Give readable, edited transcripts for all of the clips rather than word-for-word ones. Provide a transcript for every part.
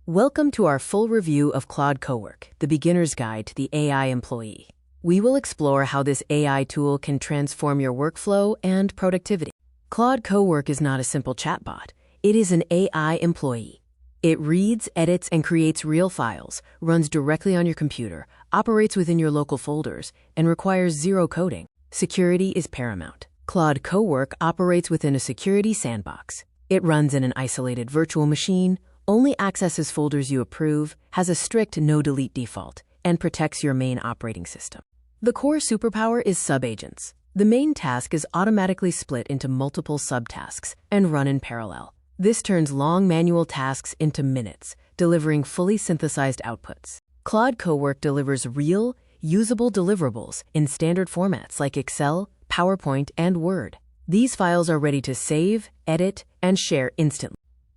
Welcome to our full review of Claude Cowork, the beginner's guide to the AI employee. We will explore how this AI tool can transform your workflow and productivity. Claude Cowork is not a simple chatbot. It is an AI employee. It reads, edits, and creates real files, runs directly on your computer, operates within your local folders, and requires zero coding. Security is paramount. Claude Cowork operates within a security sandbox. It runs in an isolated virtual machine, only accesses folders you approve, has a strict no-delete default, and protects your main operating system. The core superpower is sub-agents. The main task is automatically split into multiple subtasks and run in parallel. This turns long manual tasks into minutes, delivering fully synthesized outputs. Claude Cowork delivers real, usable deliverables in standard formats like Excel, PowerPoint, and Word. These files are ready to save, edit, and share instantly.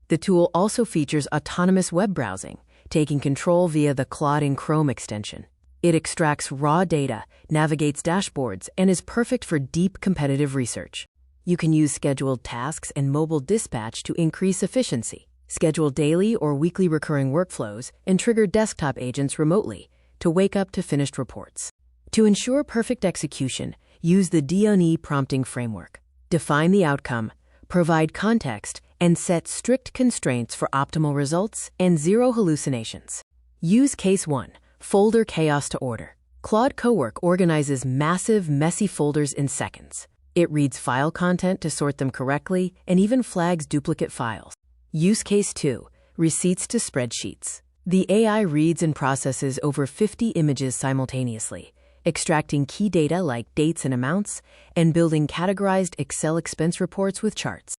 The tool also features autonomous web browsing, taking control via the Claude in Chrome extension. It extracts raw data, navigates dashboards, and is perfect for deep competitive research. You can use scheduled tasks and mobile dispatch to increase efficiency, schedule daily or weekly recurring workflows, and trigger desktop agents remotely to wake up to finished reports. To ensure perfect execution, use the D&E prompting framework. Define the outcome, provide context, and set strict constraints for optimal results and zero hallucinations. Use Case 1, Folder Chaos to Order. Claude Cowork organizes massive, messy folders in seconds. It reads file content to sort them correctly and even flags duplicate files. Use Case 2, Receipts to Spreadsheets. The AI reads and processes over 50 images simultaneously, extracting key data like dates and amounts, and building categorized Excel expense reports with charts.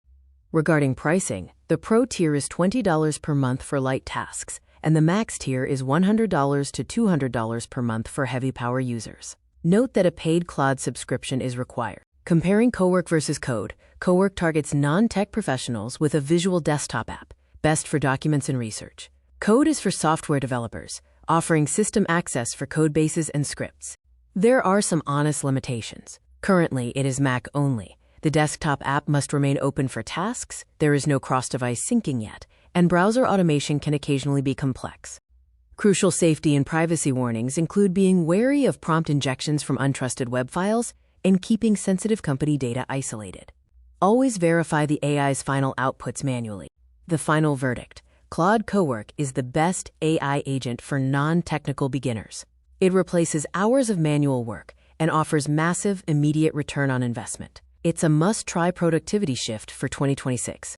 Regarding pricing, the Pro tier is $20 per month for light tasks, and the Max tier is $100 to $200 per month for heavy power users. Note that a paid Claude subscription is required. Comparing Cowork versus Code, Cowork targets non-tech professionals with a visual desktop app, best for documents and research. Code is for software developers, offering system access for code bases and scripts. There are some honest limitations. Currently, it is Mac only. The desktop app must remain open for tasks, there is no cross-device syncing yet, and browser automation can occasionally be complex. Crucial safety and privacy warnings include being wary of prompt injections from untrusted web files and keeping sensitive company data isolated. Always verify the AI's final outputs manually. The final verdict: Claude Cowork is the best AI agent for non-technical beginners. It replaces hours of manual work and offers massive, immediate return on investment. It's a must-try productivity shift for 2026.